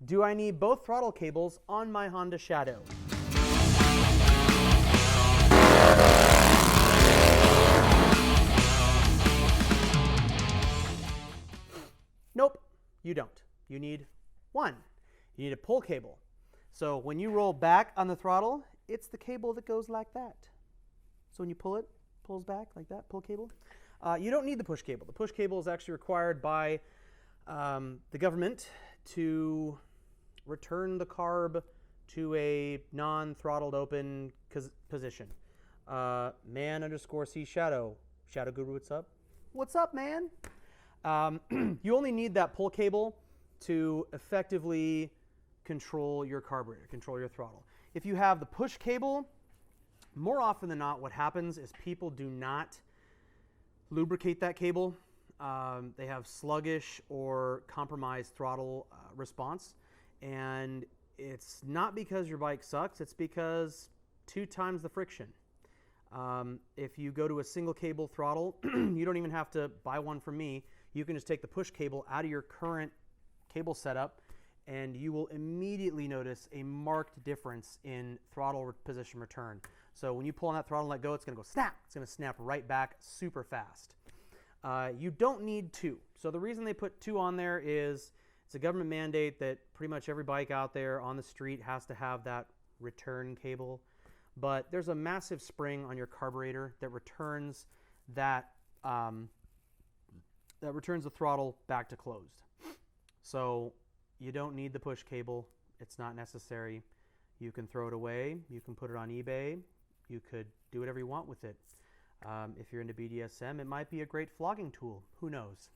Do I need both throttle cables on my Honda Shadow? Nope, you don't. You need one. You need a pull cable. So when you roll back on the throttle, it's the cable that goes like that. So when you pull it, pulls back like that, pull cable. You don't need the push cable. The push cable is actually required by the government to return the carb to a non-throttled open position. Man_C Shadow. Shadow Guru, what's up? What's up, man? You only need that pull cable to effectively control your carburetor, control your throttle. If you have the push cable, more often than not, what happens is people do not lubricate that cable. They have sluggish or compromised throttle response. And it's not because your bike sucks, it's because 2 times the friction. If you go to a single cable throttle, you don't even have to buy one from me. You can just take the push cable out of your current cable setup and you will immediately notice a marked difference in throttle position return. So when you pull on that throttle and let go, it's going to go snap. It's going to snap right back super fast. You don't need 2. So the reason they put 2 on there is it's a government mandate that pretty much every bike out there on the street has to have that return cable. But there's a massive spring on your carburetor that returns that returns the throttle back to closed. So you don't need the push cable. It's not necessary. You can throw it away. You can put it on eBay. You could do whatever you want with it. If you're into BDSM, it might be a great flogging tool. Who knows?